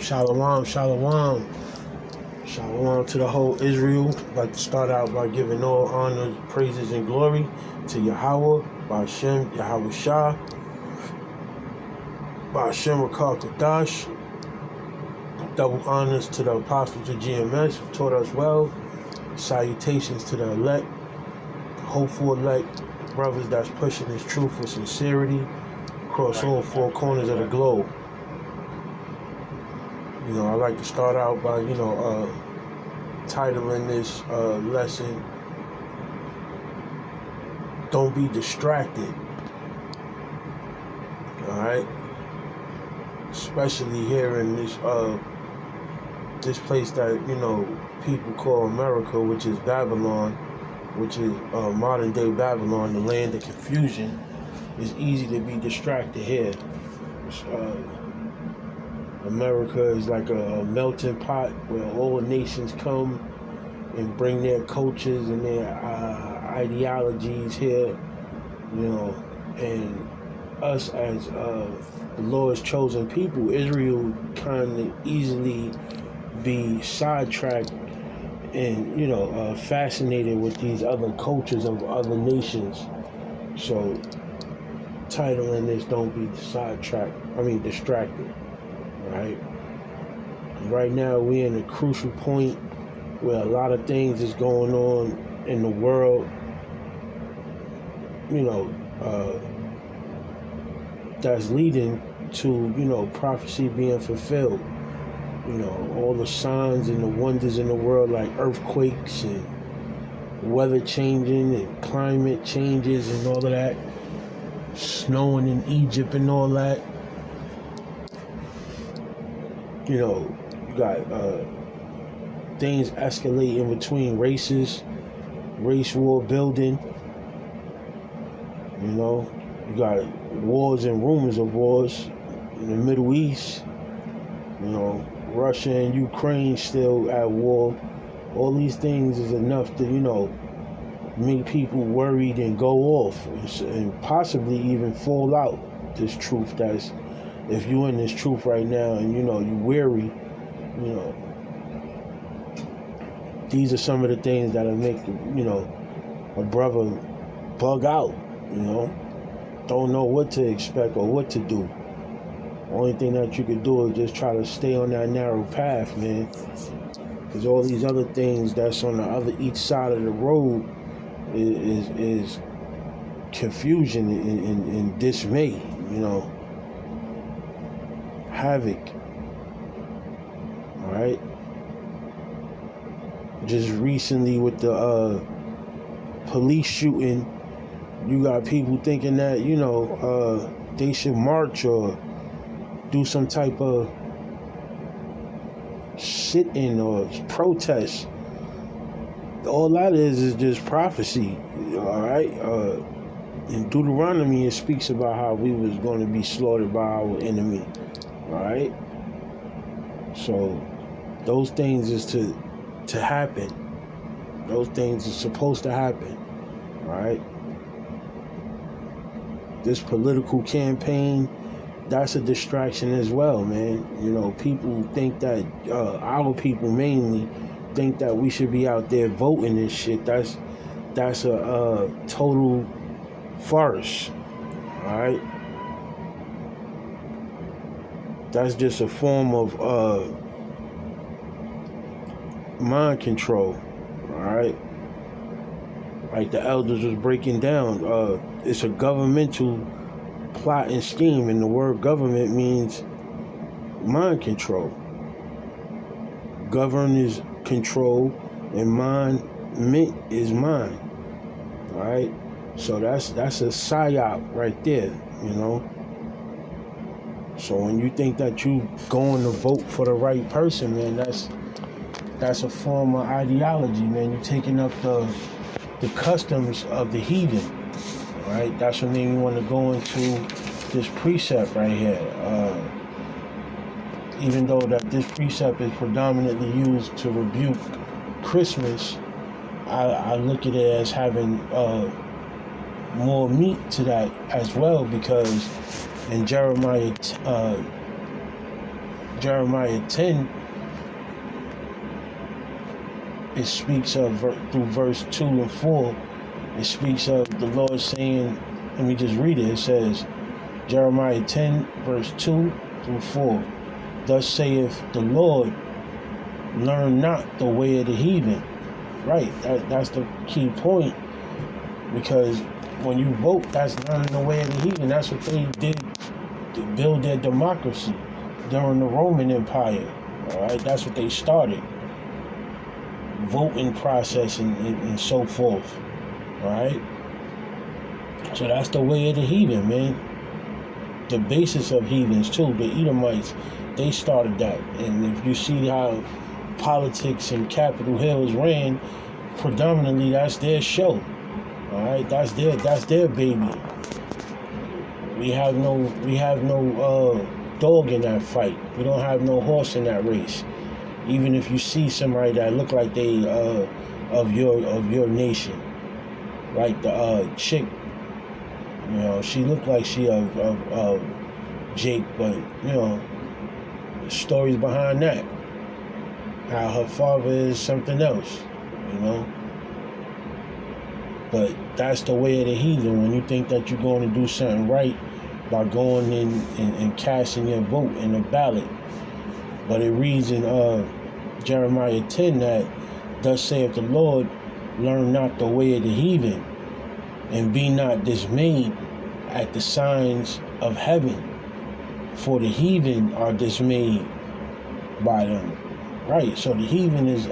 Shalom, shalom. Shalom to the whole Israel. I'd like to start out by giving all honor, praises, and glory to Yahweh, Ba'ashem, Yahweh Shah, Ba'ashem Rakal Kadash. Double honors to the apostles of GMS who taught us well. Salutations to the elect, hopeful elect, brothers that's pushing this truth with sincerity across all four corners of the globe. I'd like to start out by, titling this lesson, Don't Be Distracted. Alright? Especially here in this place that, people call America, which is Babylon, which is modern day Babylon, the land of confusion. It's easy to be distracted here. America is like a melting pot where all nations come and bring their cultures and their ideologies here, and us as the Lord's chosen people, Israel, kind of easily be sidetracked and, fascinated with these other cultures of other nations. So, titling this, Don't Be Distracted. Right now, we're in a crucial point where a lot of things is going on in the world, that's leading to, prophecy being fulfilled. All the signs and the wonders in the world, like earthquakes and weather changing and climate changes and all of that, snowing in Egypt and all that. You got things escalating between races, race war building. You got wars and rumors of wars in the Middle East. Russia and Ukraine still at war. All these things is enough to, make people worried and go off and possibly even fall out this truth. That's, if you're in this truth right now and, you're weary, these are some of the things that'll make, a brother bug out, don't know what to expect or what to do. Only thing that you could do is just try to stay on that narrow path, man. Because all these other things that's on each side of the road is confusion and dismay, havoc. All right. Just recently with the police shooting, you got people thinking that they should march or do some type of sit-in or protest. All that is just prophecy. All right. In Deuteronomy, it speaks about how we was going to be slaughtered by our enemy. All right. So those things is to happen. Those things are supposed to happen. All right. This political campaign, that's a distraction as well, man. People think that our people mainly think that we should be out there voting and shit. That's a total farce. All right. That's just a form of mind control. All right. Like the elders was breaking down, it's a governmental plot and scheme, and the word government means mind control. Govern is control, and mind is mind. All right. So that's a psyop right there, So when you think that you going to vote for the right person, man, that's a form of ideology, man. You're taking up the customs of the heathen. All right. That's what made me want to go into this precept right here. Even though that this precept is predominantly used to rebuke Christmas, I look at it as having more meat to that as well, because in Jeremiah Jeremiah 10, it speaks of, through verse 2 and 4, it speaks of the Lord saying, let me just read it. It says, Jeremiah 10, verse 2 through 4. Thus saith the Lord, learn not the way of the heathen. Right, that's the key point. Because when you vote, that's learning the way of the heathen. That's what they did to build their democracy during the Roman Empire. All right, that's what they started. Voting process and so forth. All right. So that's the way of the heathen, man. The basis of heathens too, the Edomites, they started that. And if you see how politics in Capitol Hill is ran, predominantly that's their show. All right, that's their baby. We have no dog in that fight. We don't have no horse in that race. Even if you see somebody that look like they of your nation, like the chick, you know, she looked like she of Jake, but you know, the stories behind that, how her father is something else, you know. But that's the way of the heathen. When you think that you're going to do something right by going in and casting your vote in the ballot. But it reads in Jeremiah 10 that, thus saith the Lord, learn not the way of the heathen, and be not dismayed at the signs of heaven, for the heathen are dismayed by them. Right, so the heathen is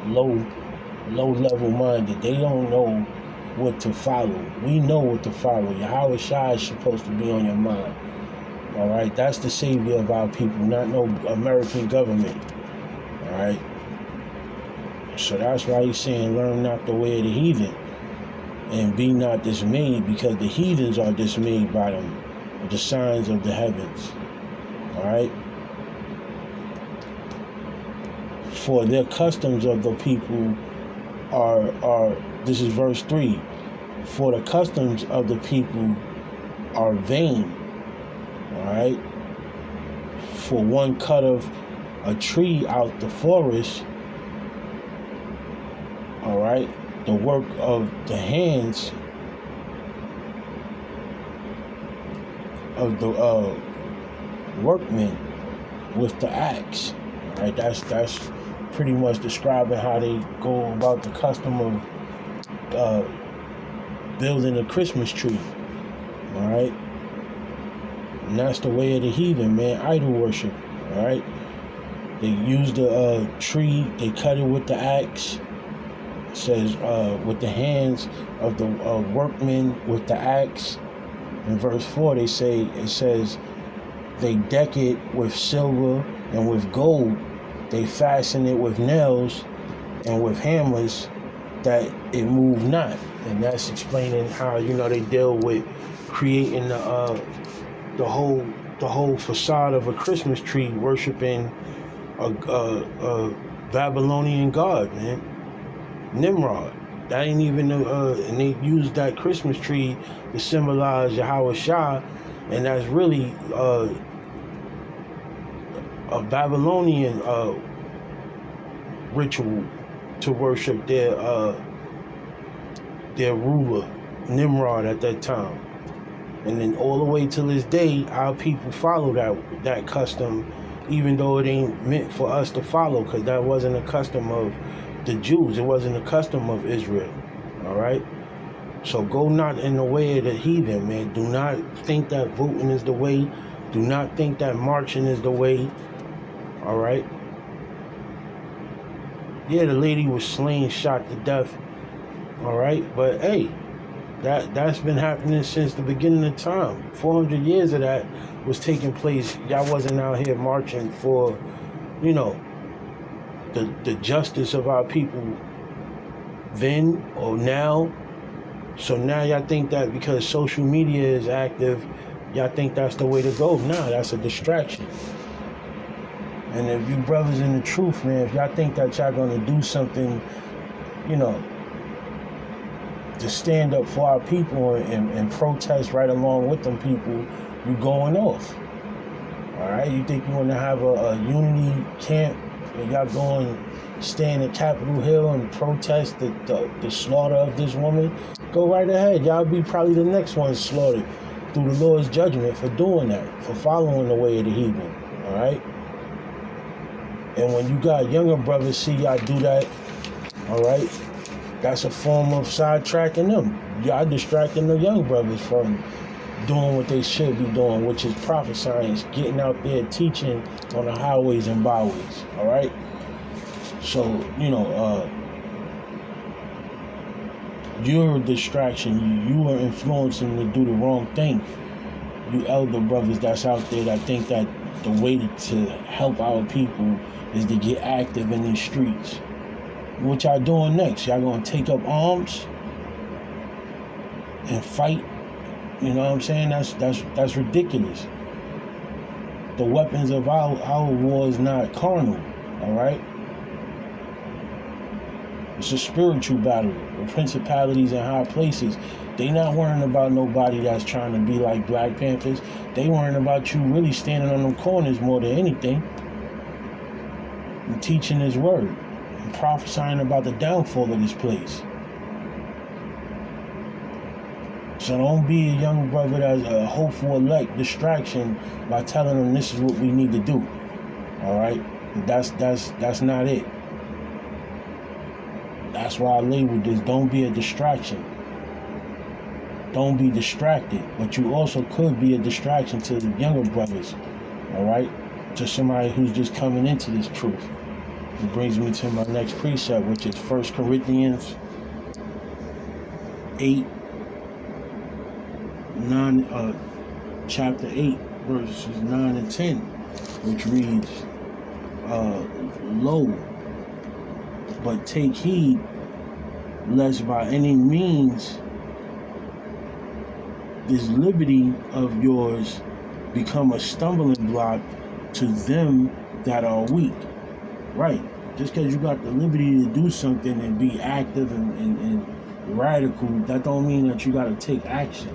low level minded. They don't know what to follow. We know what to follow. Yahweh Shai is supposed to be on your mind. All right, that's the savior of our people, not no American government. All right, so that's why he's saying, learn not the way of the heathen, and be not dismayed, because the heathens are dismayed by them, the signs of the heavens. All right, for their customs of the people are this is verse 3, for the customs of the people are vain. All right, for one cutteth a tree out the forest. All right, the work of the hands of the workmen with the axe. All right, that's pretty much describing how they go about the custom of building a Christmas tree. All right, and that's the way of the heathen, man. Idol worship. All right, they use the tree, they cut it with the axe. It says with the hands of the workmen with the axe. In verse 4, it says they deck it with silver and with gold. They fasten it with nails and with hammers, that it move not. And that's explaining how, you know, they deal with creating the whole facade of a Christmas tree, worshiping a Babylonian god, man, Nimrod. That ain't even and they used that Christmas tree to symbolize Yahweh Shah, and that's really a Babylonian ritual to worship their ruler, Nimrod, at that time. And then all the way to this day, our people follow that custom, even though it ain't meant for us to follow, because that wasn't a custom of the Jews. It wasn't a custom of Israel. All right? So go not in the way of the heathen, man. Do not think that voting is the way. Do not think that marching is the way. All right? Yeah, the lady was slain, shot to death. All right? But hey, that's been happening since the beginning of time. 400 years of that was taking place. Y'all wasn't out here marching for, you know, the justice of our people then or now. So now y'all think that because social media is active, y'all think that's the way to go. Nah, that's a distraction. And if you brothers in the truth, man, if y'all think that y'all gonna do something, you know, to stand up for our people and protest right along with them people, you going off. All All right, you think you want to have a unity camp and y'all going stand at Capitol Hill and protest the slaughter of this woman? Go right ahead. Y'all be probably the next ones slaughtered through the Lord's judgment for doing that, for following the way of the heathen. All right. And when you got younger brothers see y'all do that, all right, that's a form of sidetracking them. Y'all distracting the young brothers from doing what they should be doing, which is prophesying, getting out there teaching on the highways and byways. All right. So, you're a distraction. You are influencing them to do the wrong thing. You elder brothers that's out there that think that the way to help our people is to get active in these streets. What y'all doing next? Y'all gonna take up arms and fight? You know what I'm saying? That's ridiculous. The weapons of our war is not carnal, all right? It's a spiritual battle. The principalities in high places, they not worrying about nobody that's trying to be like Black Panthers. They worrying about you really standing on them corners more than anything and teaching His word and prophesying about the downfall of this place. So don't be a young brother that's a hopeful elect distraction by telling them this is what we need to do. All right? That's not it. That's why I labeled this, don't be a distraction. Don't be distracted. But you also could be a distraction to the younger brothers, all right? To somebody who's just coming into this truth. It brings me to my next precept, which is 1 Corinthians 8, 9, chapter 8, verses 9 and 10, which reads, Lo, but take heed, lest by any means this liberty of yours become a stumbling block to them that are weak. Right. Just because you got the liberty to do something and be active and radical, that don't mean that you got to take action.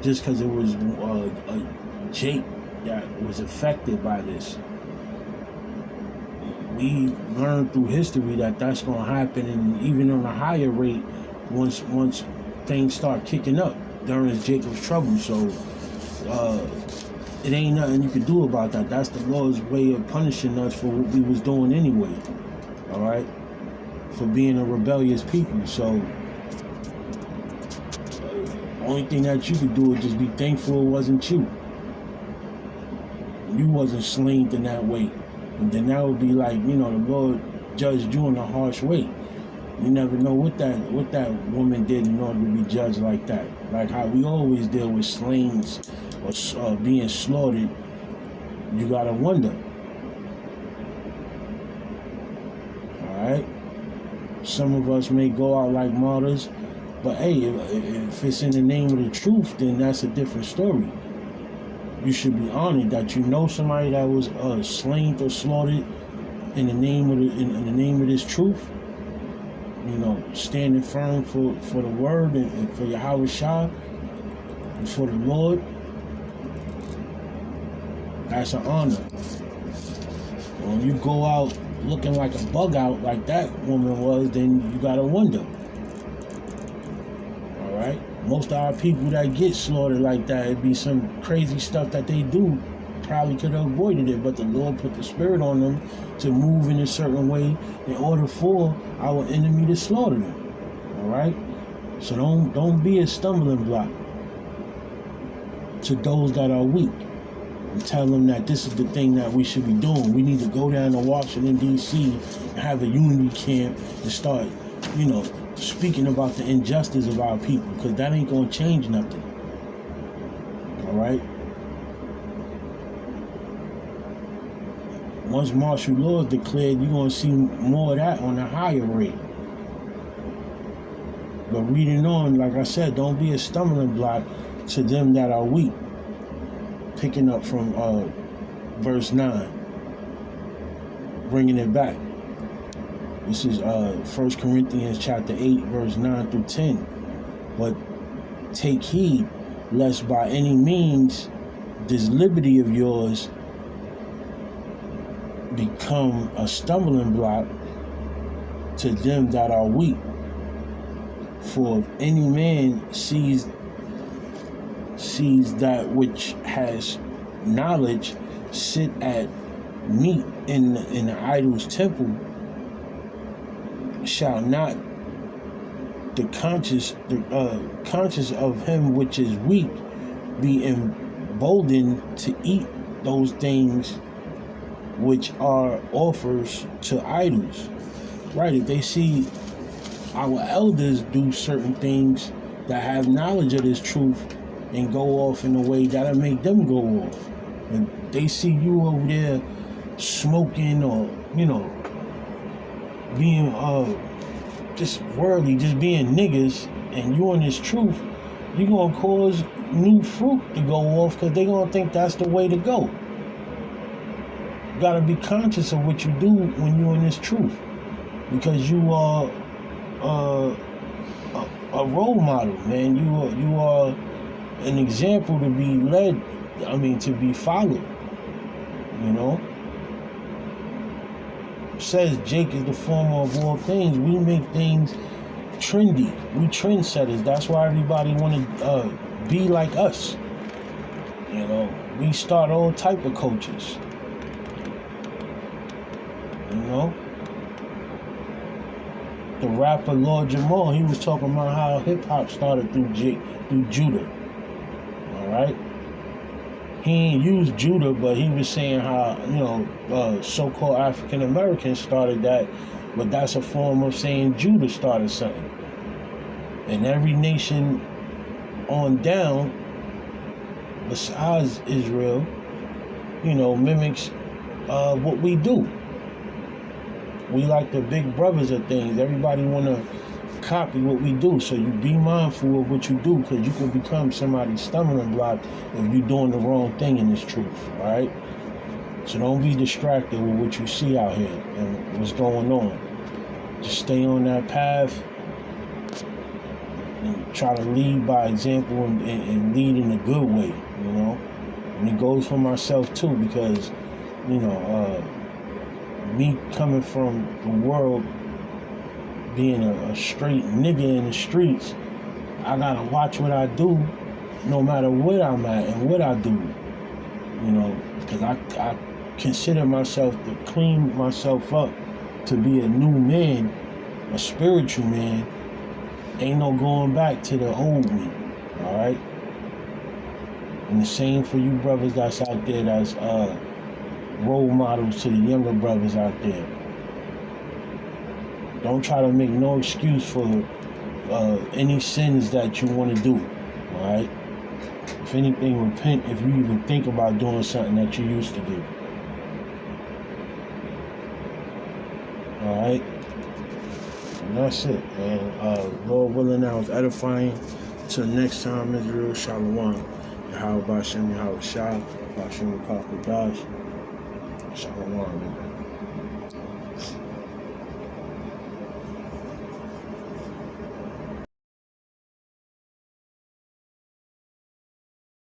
Just because it was a Jake that was affected by this. We learned through history that that's going to happen, and even on a higher rate once things start kicking up during Jacob's trouble. So it ain't nothing you can do about that. That's the Lord's way of punishing us for what we was doing anyway. All right? For being a rebellious people. So only thing that you could do is just be thankful it wasn't you. You wasn't slain in that way. And then that would be like, the Lord judged you in a harsh way. You never know what that woman did in order to be judged like that. Like how we always deal with slains or being slaughtered. You gotta wonder. Alright? Some of us may go out like martyrs, but hey, if it's in the name of the truth, then that's a different story. You should be honored that you know somebody that was slain or slaughtered in the name of this truth. Standing firm for the word and for Yahweh Shah and for the Lord. That's an honor. When you go out looking like a bug out like that woman was, then you gotta wonder. Alright? Most of our people that get slaughtered like that, it'd be some crazy stuff that they do. Probably could have avoided it, but the Lord put the spirit on them to move in a certain way in order for our enemy to slaughter them. Alright? So don't be a stumbling block to those that are weak. And tell them that this is the thing that we should be doing. We need to go down to Washington, D.C. and have a unity camp and start, speaking about the injustice of our people, because that ain't going to change nothing. Alright? Once martial law is declared, you're going to see more of that on a higher rate. But reading on, like I said, don't be a stumbling block to them that are weak. Picking up from verse 9. Bringing it back. This is 1 Corinthians chapter 8, verse 9 through 10. But take heed, lest by any means this liberty of yours become a stumbling block to them that are weak. For if any man sees that which has knowledge sit at meat in the idol's temple, shall not the conscience of him which is weak be emboldened to eat those things which are offers to idols. Right? If they see our elders do certain things that have knowledge of this truth and go off in a way that'll make them go off, and they see you over there smoking or being just worldly, just being niggas, and you on this truth, you're gonna cause new fruit to go off because they're gonna think that's the way to go. You gotta be conscious of what you do when you're in this truth, because you are a role model, man. You are an example to be led. To be followed. It says Jake is the former of all things. We make things trendy. We trendsetters. That's why everybody want to be like us. We start all type of cultures. The rapper Lord Jamal, he was talking about how hip hop started through Judah. All right. He ain't used Judah, but he was saying how so-called African Americans started that, but that's a form of saying Judah started something. And every nation on down, besides Israel, mimics what we do. We like the big brothers of things. Everybody want to copy what we do. So you be mindful of what you do, because you can become somebody's stumbling block if you're doing the wrong thing in this truth. All right? So don't be distracted with what you see out here and what's going on. Just stay on that path and try to lead by example and lead in a good way, And it goes for myself too, because, me coming from the world, being a straight nigga in the streets, I gotta watch what I do, no matter what I'm at and what I do, because I consider myself to clean myself up to be a new man, a spiritual man. Ain't no going back to the old me, all right? And the same for you brothers that's out there that's role models to the younger brothers out there. Don't try to make no excuse for any sins that you want to do, all right? If anything, repent if you even think about doing something that you used to do. All right? And that's it, man. Lord willing, I was edifying. Till next time, Israel, Shalom. Yahweh Bashem, Yahweh Shah, Bashem Kakudash. Shalom, man.